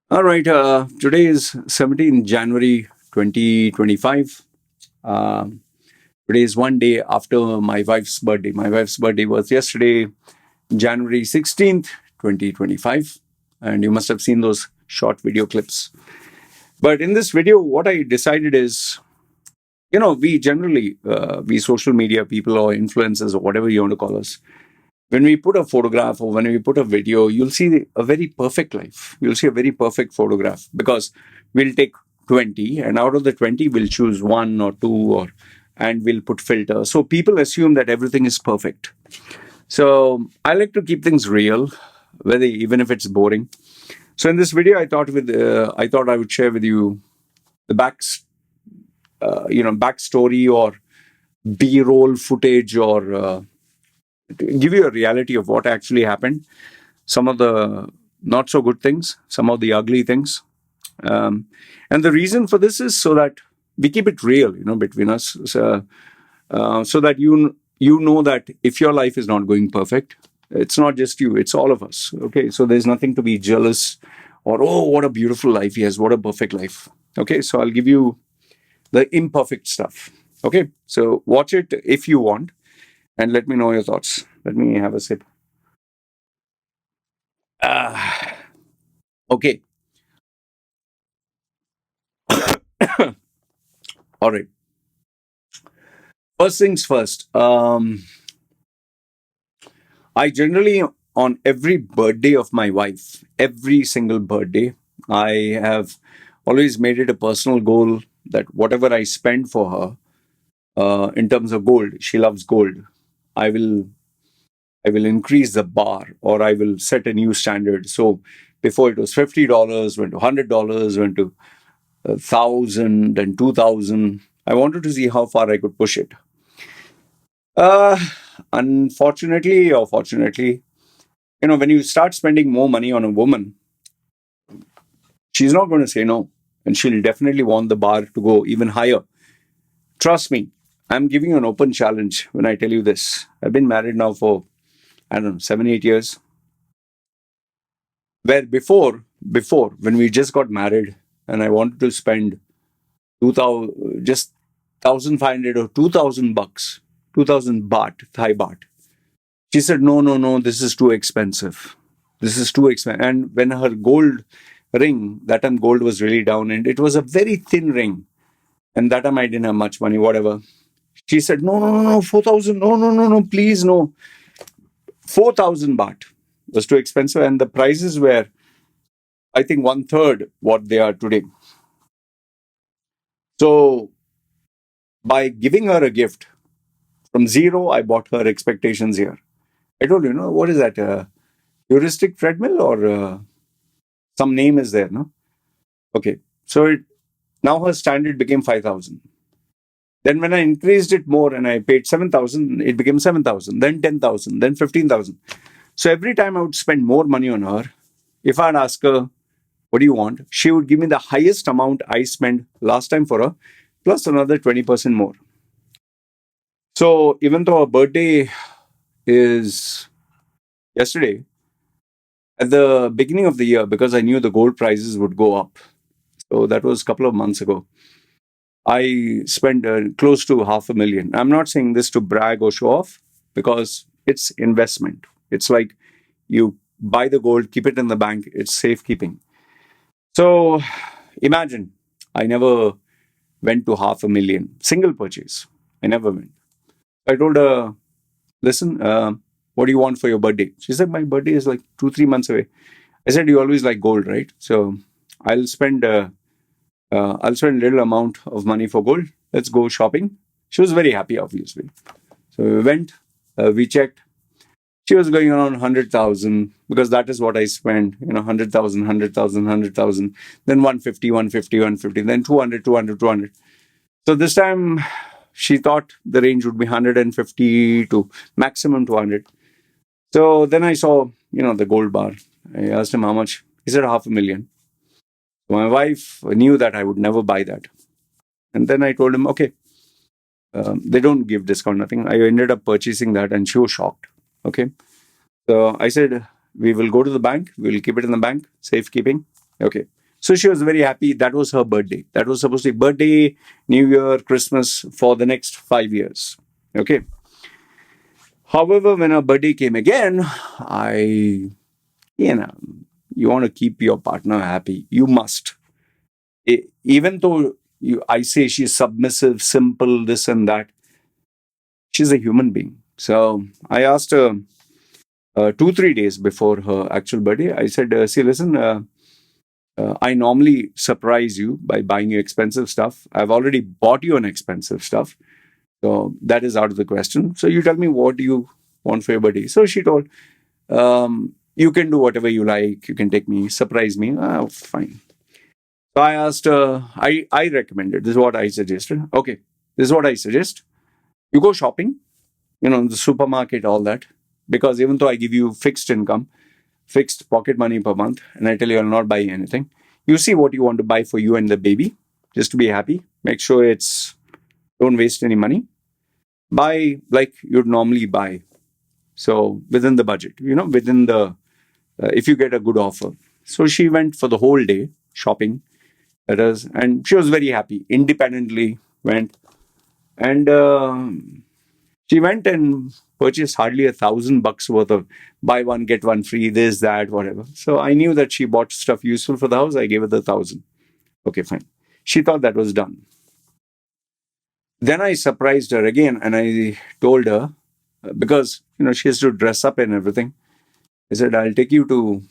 All right. Today is 17th January 2025. Um, Today is one day after my wife's birthday. My wife's birthday was yesterday, January 16th, 2025. And you must have seen those short video clips. But in this video, what I decided is, we generally, we social media people or influencers or whatever you want to call us, when we put a photograph or when we put a video, you'll see a very perfect life. You'll see a very perfect photograph because we'll take 20 and out of the 20, we'll choose one or two and we'll put filter. So people assume that everything is perfect. So I like to keep things real, whether even if it's boring. So in this video, I thought I would share with you the backstory or B-roll footage or give you a reality of what actually happened, some of the not so good things, some of the ugly things. And the reason for this is so that we keep it real, between us, so that you know that if your life is not going perfect, it's not just you, it's all of us. Okay, so there's nothing to be jealous or, oh, what a beautiful life he has, what a perfect life. Okay, so I'll give you the imperfect stuff. Okay, so watch it if you want and let me know your thoughts. Let me have a sip. Ah, okay. All right. First things first. I generally, on every birthday of my wife, every single birthday, I have always made it a personal goal that whatever I spend for her, in terms of gold, she loves gold. I will, I will increase the bar, or I will set a new standard. So before it was $50, went to $100, went to 1,000 and 2,000. I wanted to see how far I could push it. Uh, Unfortunately or fortunately, when you start spending more money on a woman, she's not going to say no. And she'll definitely want the bar to go even higher. Trust me, I'm giving you an open challenge when I tell you this. I've been married now for, I don't know, 7, 8 years. Where before, when we just got married and I wanted to spend 2,000, just 1,500 or 2,000 bucks, 2,000 baht, Thai baht. She said, no, no, no, this is too expensive. This is too expensive. And when her gold ring, that time gold was really down and it was a very thin ring. And that time I didn't have much money, whatever. She said, no, no, no, no, 4,000. No, no, no, no, please, no. 4,000 baht was too expensive. And the prices were, I think, one third what they are today. So by giving her a gift from zero, I bought her expectations here. I told you, what is that? Heuristic treadmill or some name is there, no? Okay. So now her standard became 5,000. Then when I increased it more and I paid 7,000, it became 7,000, then 10,000, then 15,000. So every time I would spend more money on her, if I'd ask her, what do you want? She would give me the highest amount I spent last time for her, plus another 20% more. So even though her birthday is yesterday, at the beginning of the year, because I knew the gold prices would go up, so that was a couple of months ago, I spent close to 500,000. I'm not saying this to brag or show off because it's investment. It's like you buy the gold, keep it in the bank, it's safekeeping. So imagine I never went to 500,000, single purchase. I never went. I told her, listen, what do you want for your birthday? She said, my birthday is like 2, 3 months away. I said, you always like gold, right? So I'll spend I'll spend a little amount of money for gold. Let's go shopping. She was very happy, obviously. So we went, we checked. She was going around 100,000 because that is what I spent, 100,000, 100,000, 100,000, then 150, 150, 150, then 200, 200, 200. So this time she thought the range would be 150 to maximum 200. So then I saw, the gold bar. I asked him how much. He said 500,000. My wife knew that I would never buy that. And then I told him, okay, they don't give discount, nothing. I ended up purchasing that and she was shocked. Okay. So I said, we will go to the bank. We will keep it in the bank, safekeeping. Okay. So she was very happy. That was her birthday. That was supposed to be birthday, New Year, Christmas for the next 5 years. Okay. However, when her birthday came again, I, you know, you want to keep your partner happy. You must. Even though I say she's submissive, simple, this and that, she's a human being. So I asked her 2, 3 days before her actual birthday. I said, see, listen, I normally surprise you by buying you expensive stuff. I've already bought you an expensive stuff. So that is out of the question. So you tell me, what do you want for your birthday? So she told, you can do whatever you like. You can take me, surprise me. Ah, fine. So I asked her, I recommended, this is what I suggested. Okay, this is what I suggest. You go shopping, the supermarket, all that. Because even though I give you fixed income, fixed pocket money per month, and I tell you I'll not buy anything, you see what you want to buy for you and the baby, just to be happy. Make sure don't waste any money. Buy like you'd normally buy. So within the budget, within if you get a good offer. So she went for the whole day shopping. And she was very happy. Independently went, and she went and purchased hardly $1,000 worth of buy one get one free, this, that, whatever. So I knew that she bought stuff useful for the house. I gave her the 1,000. Okay, fine. She thought that was done. Then I surprised her again, and I told her, because she has to dress up and everything. I said, I'll take you to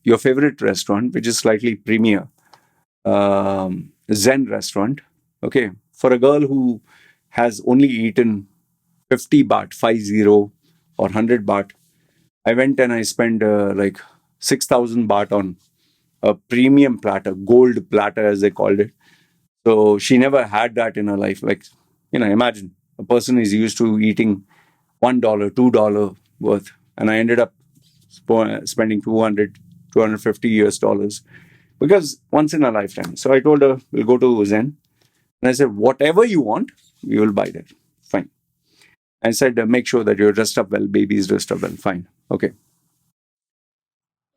your favorite restaurant, which is slightly premier, Zen Restaurant. Okay, for a girl who has only eaten 50 baht, 50 or 100 baht, I went and I spent like 6,000 baht on a premium platter, gold platter as they called it. So she never had that in her life. Like, imagine a person is used to eating $1, $2 worth, and I ended up spending 200, 250 US dollars because once in a lifetime. So I told her, we'll go to Zen. And I said, whatever you want, we will buy that. Fine. I said, make sure that you're dressed up well, baby's dressed up well. Fine. Okay.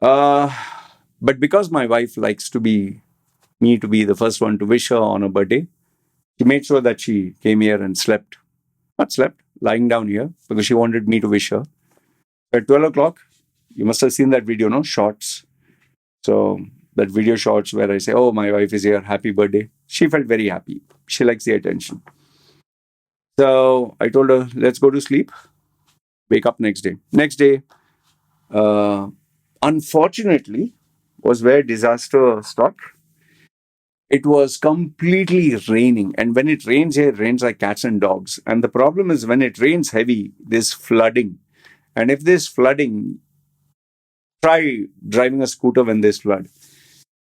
Uh, but because my wife likes me to be the first one to wish her on her birthday, she made sure that she came here and slept. Not slept, lying down here because she wanted me to wish her. At 12 o'clock, you must have seen that video, no? Shorts. So that video shorts where I say, oh, my wife is here, happy birthday. She felt very happy. She likes the attention. So I told her, let's go to sleep. Wake up next day. Next day, unfortunately, was where disaster struck. It was completely raining. And when it rains here, it rains like cats and dogs. And the problem is when it rains heavy, there's flooding. And if there's flooding, try driving a scooter when there's flood.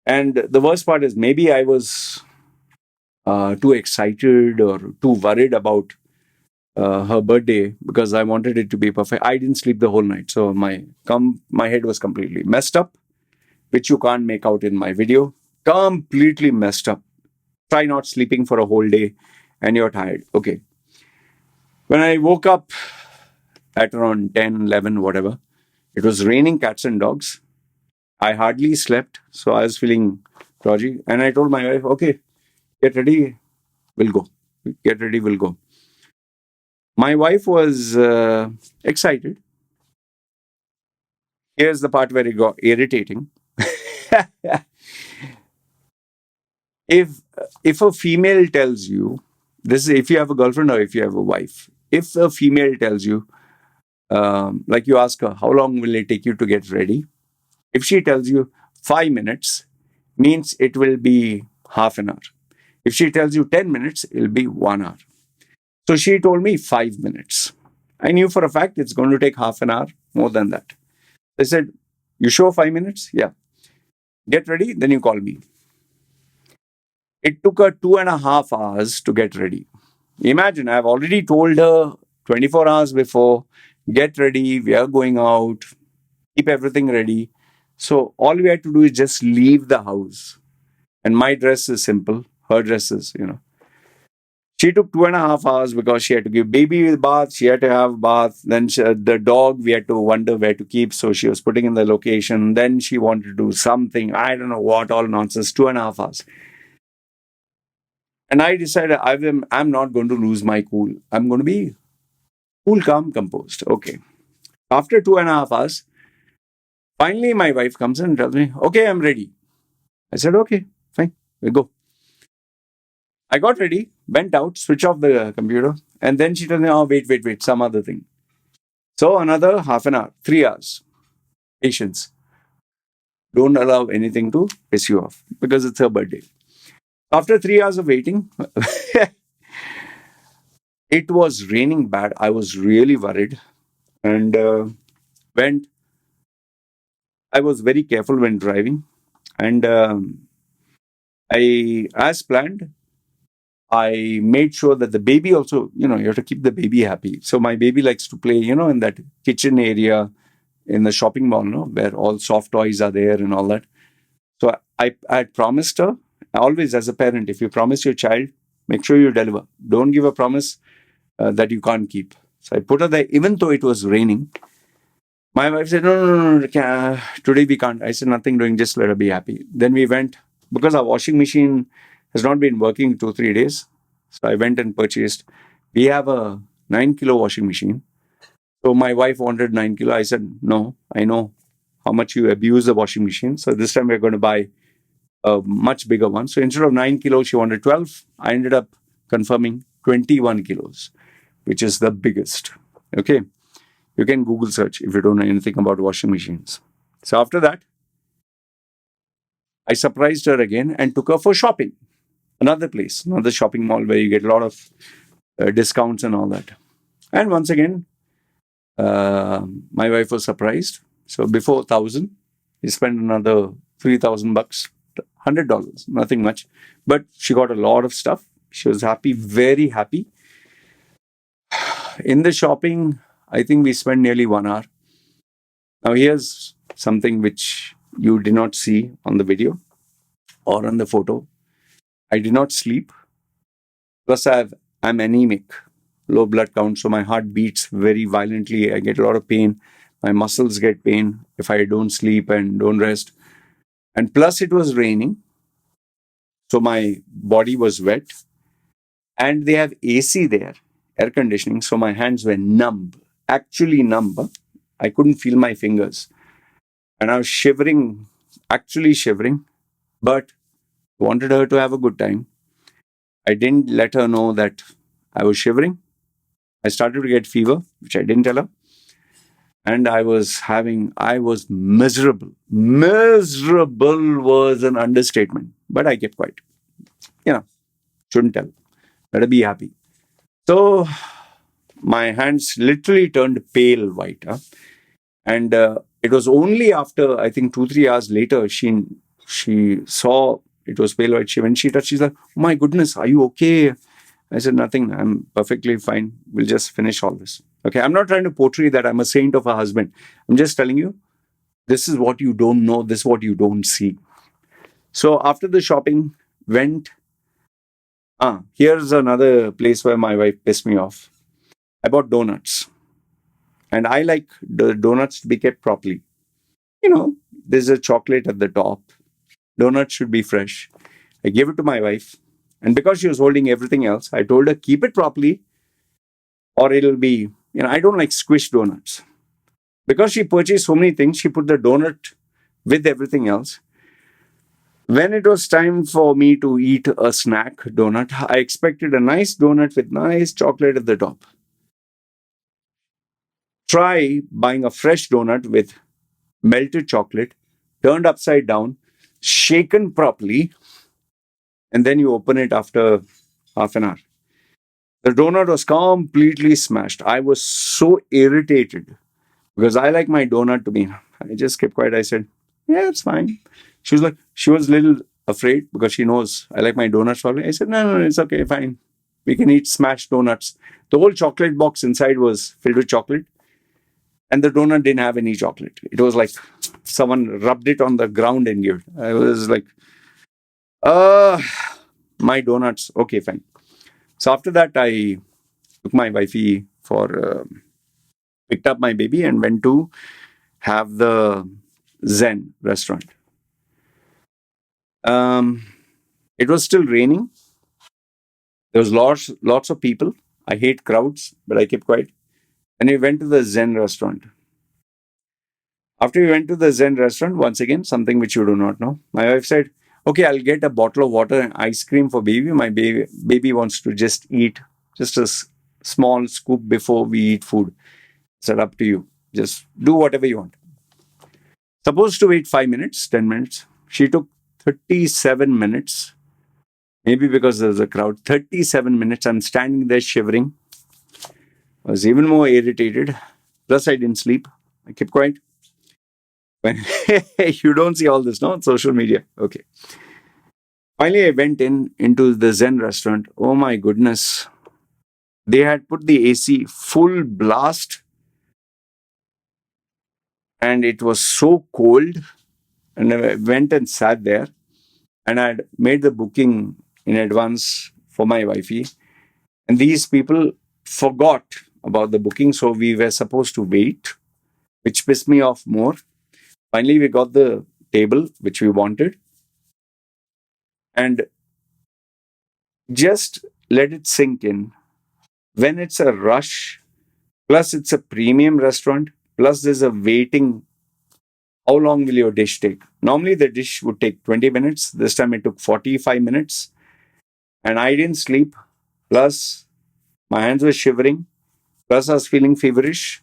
And the worst part is maybe I was too excited or too worried about her birthday because I wanted it to be perfect. I didn't sleep the whole night. So my head was completely messed up, which you can't make out in my video. Completely messed up. Try not sleeping for a whole day and you're tired. Okay. When I woke up at around 10, 11, whatever, it was raining cats and dogs. I hardly slept. So I was feeling groggy. And I told my wife, okay, get ready, we'll go. Get ready, we'll go. My wife was excited. Here's the part where it got irritating. if if a female tells you, this is if you have a girlfriend or if you have a wife, if a female tells you, like you ask her, how long will it take you to get ready? If she tells you 5 minutes, means it will be half an hour. If she tells you 10 minutes, it'll be 1 hour. So she told me 5 minutes. I knew for a fact it's going to take half an hour, more than that. I said, you sure 5 minutes? Yeah. Get ready, then you call me. It took her 2.5 hours to get ready. Imagine, I've already told her 24 hours before, get ready, we are going out, keep everything ready. So all we had to do is just leave the house. And my dress is simple, her dress is, She took 2.5 hours because she had to give baby a bath. She had to have bath. Then the dog, we had to wonder where to keep. So she was putting in the location. Then she wanted to do something. I don't know what, all nonsense. 2.5 hours. And I decided I'm not going to lose my cool. I'm going to be cool, calm, composed. Okay. After 2.5 hours, finally my wife comes in and tells me, okay, I'm ready. I said, okay, fine, we go. I got ready, went out, switch off the computer, and then she told me, oh, wait, some other thing. So another half an hour, 3 hours. Patience. Don't allow anything to piss you off because it's her birthday. After 3 hours of waiting, it was raining bad. I was really worried and went. I was very careful when driving, and as planned, I made sure that the baby also, you have to keep the baby happy. So my baby likes to play, in that kitchen area in the shopping mall, no, where all soft toys are there and all that. So I had promised her, always as a parent, if you promise your child, make sure you deliver. Don't give a promise that you can't keep. So I put her there, even though it was raining. My wife said, no, today we can't. I said, nothing doing, just let her be happy. Then we went, because our washing machine has not been working 2, 3 days. So I went and purchased. We have a 9 kilo washing machine. So my wife wanted 9 kilo. I said, no, I know how much you abuse the washing machine. So this time we're going to buy a much bigger one. So instead of 9 kilos, she wanted 12. I ended up confirming 21 kilos, which is the biggest. Okay. You can Google search if you don't know anything about washing machines. So after that, I surprised her again and took her for shopping. Another place, another shopping mall where you get a lot of discounts and all that. And once again, my wife was surprised. So before 1,000, we spent another $3,000, $100, nothing much. But she got a lot of stuff. She was happy, very happy. In the shopping, I think we spent nearly 1 hour. Now, here's something which you did not see on the video or on the photo. I did not sleep. Plus, I'm anemic, low blood count, so my heart beats very violently. I get a lot of pain. My muscles get pain if I don't sleep and don't rest. And plus, it was raining, so my body was wet. And they have AC there, air conditioning, so my hands were numb, actually numb. I couldn't feel my fingers. And I was shivering, actually shivering, but wanted her to have a good time. I didn't let her know that I was shivering. I started to get fever, which I didn't tell her. And I was miserable. Miserable was an understatement, but I kept quiet. Shouldn't tell. Let her be happy. So my hands literally turned pale white. And it was only after, I think, 2, 3 hours later, she saw it was pale white. When she touched, she's like, oh my goodness, are you okay? I said, nothing. I'm perfectly fine. We'll just finish all this. Okay. I'm not trying to portray that I'm a saint of a husband. I'm just telling you, this is what you don't know. This is what you don't see. So after the shopping, went. Here's another place where my wife pissed me off. I bought donuts. And I like the donuts to be kept properly. There's a chocolate at the top. Donuts should be fresh. I gave it to my wife. And because she was holding everything else, I told her, keep it properly or it'll be, I don't like squished donuts. Because she purchased so many things, she put the donut with everything else. When it was time for me to eat a snack donut, I expected a nice donut with nice chocolate at the top. Try buying a fresh donut with melted chocolate, turned upside down, shaken properly, and then you open it after half an hour. The donut was completely smashed. I was so irritated because I like my donut to be. I just kept quiet. I said, yeah, it's fine. She was a little afraid because she knows I like my donuts probably. I said, no, it's okay, fine. We can eat smashed donuts. The whole chocolate box inside was filled with chocolate. And the donut didn't have any chocolate. It was like someone rubbed it on the ground and gave it. I was like, my donuts. Okay, fine. So after that, I took my wifey picked up my baby and went to have the Zen restaurant. Um, it was still raining. There was lots of people. I hate crowds, but I kept quiet. And we went to the Zen restaurant. After we went to the Zen restaurant, once again, something which you do not know, my wife said, "Okay, I'll get a bottle of water and ice cream for baby. My baby wants to just eat just a small scoop before we eat food." I said, "Up to you. Just do whatever you want." Supposed to wait 5 minutes, 10 minutes. She took 37 minutes, maybe because there was a crowd. 37 minutes. I'm standing there shivering. I was even more irritated. Plus, I didn't sleep. I kept quiet. When you don't see all this, no, on social media. Okay. Finally, I went into the Zen restaurant. Oh my goodness. They had put the AC full blast and it was so cold. And I went and sat there and I'd made the booking in advance for my wifey. And these people forgot about the booking. So we were supposed to wait, which pissed me off more. Finally, we got the table which we wanted. And just let it sink in. When it's a rush, plus it's a premium restaurant, plus there's a waiting. How long will your dish take? Normally, the dish would take 20 minutes. This time it took 45 minutes. And I didn't sleep. Plus, my hands were shivering. Plus, I was feeling feverish.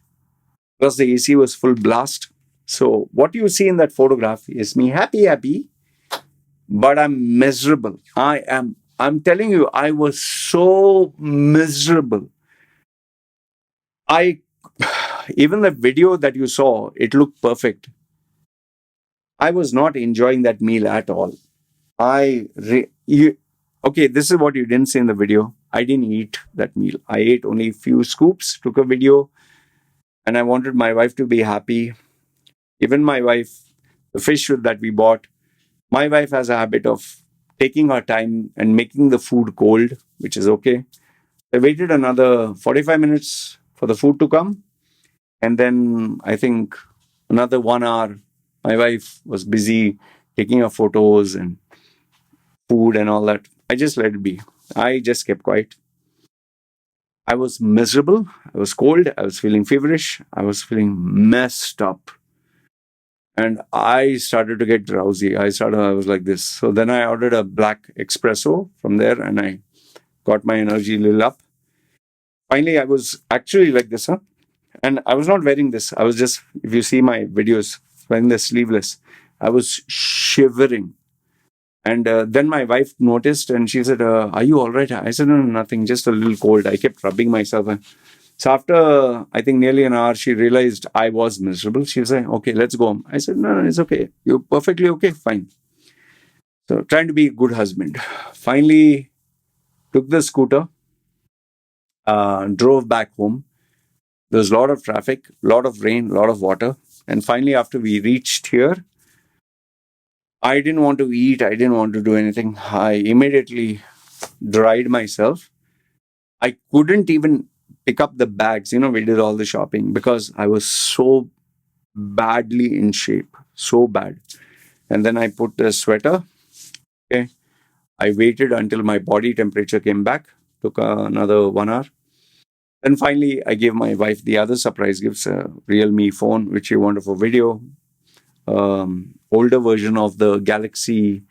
Plus, the AC was full blast. So, what you see in that photograph is me happy, but I'm miserable. I'm telling you, I was so miserable. I, even the video that you saw, it looked perfect. I was not enjoying that meal at all. Okay, this is what you didn't see in the video. I didn't eat that meal. I ate only a few scoops, took a video, and I wanted my wife to be happy. Even my wife, the fish that we bought, my wife has a habit of taking her time and making the food cold, which is okay. I waited another 45 minutes for the food to come. And then I think another 1 hour, my wife was busy taking her photos and food and all that. I just let it be. I just kept quiet. I was miserable. I was cold. I was feeling feverish. I was feeling messed up. And I started to get drowsy. I was like this. So then I ordered a black espresso from there and I got my energy a little up. Finally, I was actually like this, huh? And I was not wearing this. I was just, if you see my videos, wearing the sleeveless. I was shivering. And then my wife noticed and she said, "Are you all right?" I said, "No, nothing, just a little cold." I kept rubbing myself. So after, I think, nearly an hour, she realized I was miserable. She was like, "Okay, let's go home." I said, "No, no, it's okay. You're perfectly okay. Fine." So trying to be a good husband. Finally, took the scooter, drove back home. There was a lot of traffic, a lot of rain, a lot of water. And finally, after we reached here, I didn't want to eat. I didn't want to do anything. I immediately dried myself. I couldn't even pick up the bags. We did all the shopping because I was so badly in shape, so bad. And then I put a sweater. Okay. I waited until my body temperature came back, took another 1 hour. Then finally, I gave my wife the other surprise gifts, a Realme phone, which she wanted for video, older version of the Galaxy,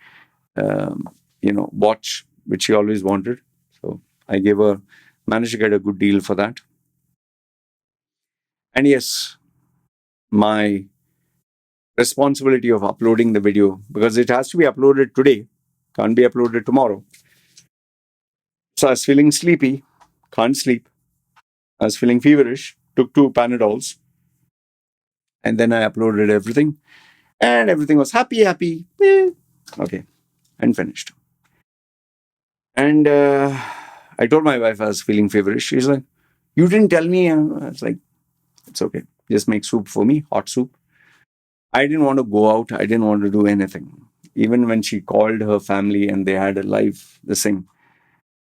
watch, which she always wanted. So I managed to get a good deal for that. And yes, my responsibility of uploading the video, because it has to be uploaded today, can't be uploaded tomorrow. So I was feeling sleepy, can't sleep. I was feeling feverish, took 2 Panadols, and then I uploaded everything, and everything was happy. Okay, and finished. And I told my wife I was feeling feverish. She's like, "You didn't tell me." I was like, "It's okay. Just make soup for me, hot soup." I didn't want to go out. I didn't want to do anything. Even when she called her family and they had a live this thing,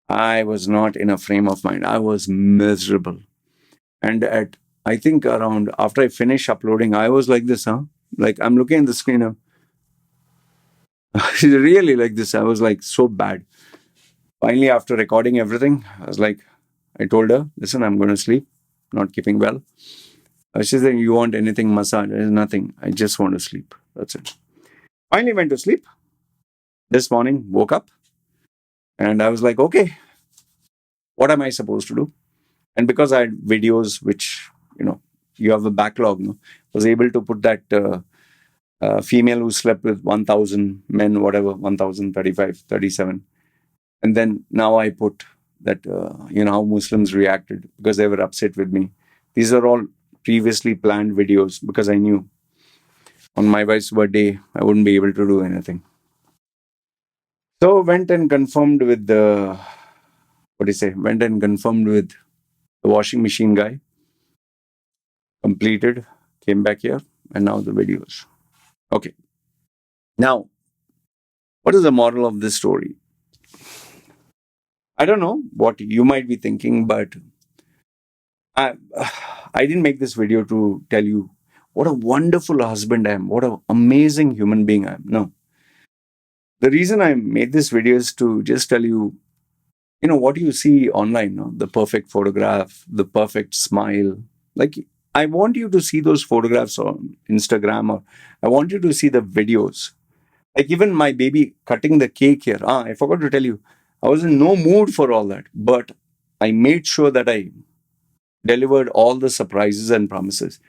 I was not in a frame of mind. I was miserable. And at, I think around after I finished uploading, I was like this, huh? Like I'm looking at the screen, really like this. I was like so bad. Finally, after recording everything, I was like, I told her, listen, I'm going to sleep, not keeping well. She said, you want anything massage? There's nothing. I just want to sleep. That's it. Finally went to sleep. This morning, woke up and I was like, okay, what am I supposed to do? And because I had videos which, you know, you have a backlog, no? Was able to put that female who slept with 1,000 men, whatever, 1,035, 37. And then now I put that, how Muslims reacted because they were upset with me. These are all previously planned videos because I knew on my wife's birthday, I wouldn't be able to do anything. So went and confirmed with the, what do you say, went and confirmed with the washing machine guy, completed, came back here, and now the videos. Okay. Now, what is the moral of this story? I don't know what you might be thinking, but I, I didn't make this video to tell you what a wonderful husband I am, what an amazing human being I am. No. The reason I made this video is to just tell you, what you see online, no? The perfect photograph, the perfect smile. Like, I want you to see those photographs on Instagram, or I want you to see the videos. Like, even my baby cutting the cake here. I forgot to tell you, I was in no mood for all that, but I made sure that I delivered all the surprises and promises.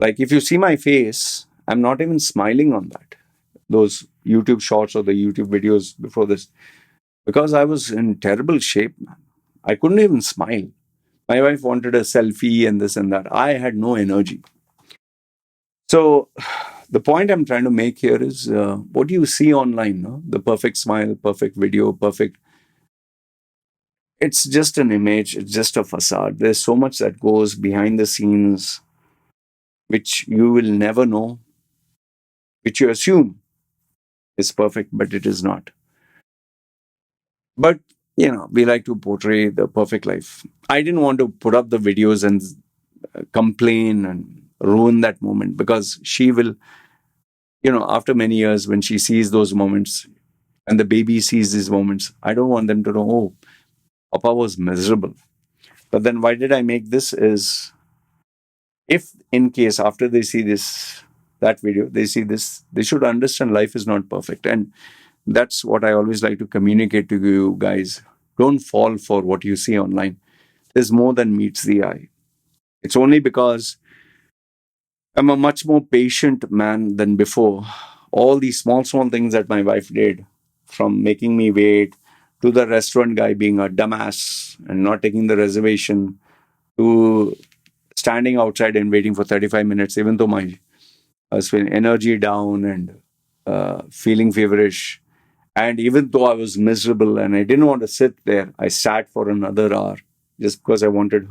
Like, if you see my face, I'm not even smiling on that. Those YouTube shorts or the YouTube videos before this, because I was in terrible shape, man. I couldn't even smile. My wife wanted a selfie and this and that. I had no energy. So, the point I'm trying to make here is what you see online, no? The perfect smile, perfect video, perfect. It's just an image, it's just a facade. There's so much that goes behind the scenes, which you will never know, which you assume is perfect, but it is not. But, we like to portray the perfect life. I didn't want to put up the videos and complain and ruin that moment because she will, after many years, when she sees those moments and the baby sees these moments, I don't want them to know, oh, Papa was miserable. But then why did I make this is if in case after they see that video, they see this, they should understand life is not perfect. And that's what I always like to communicate to you guys. Don't fall for what you see online. There's more than meets the eye. It's only because I'm a much more patient man than before. All these small, small things that my wife did, from making me wait to the restaurant guy being a dumbass and not taking the reservation, to standing outside and waiting for 35 minutes, even though I was feeling energy down and feeling feverish. And even though I was miserable and I didn't want to sit there, I sat for another hour just because I wanted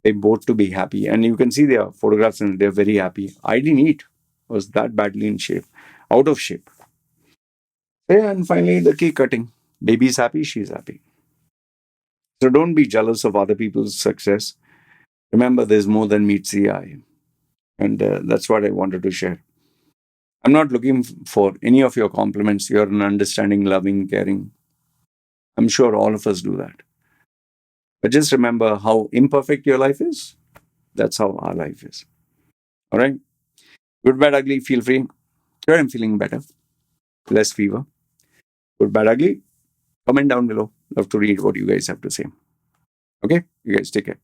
they both to be happy. And you can see their photographs and they're very happy. I didn't eat. I was that badly in shape, out of shape. Yeah, and finally the cake cutting. Baby's happy, she's happy. So don't be jealous of other people's success. Remember, there's more than meets the eye. And that's what I wanted to share. I'm not looking for any of your compliments. You're an understanding, loving, caring. I'm sure all of us do that. But just remember how imperfect your life is. That's how our life is. All right? Good, bad, ugly, feel free. Sure, I'm feeling better. Less fever. Good, bad, ugly. Comment down below. Love to read what you guys have to say. Okay? You guys take care.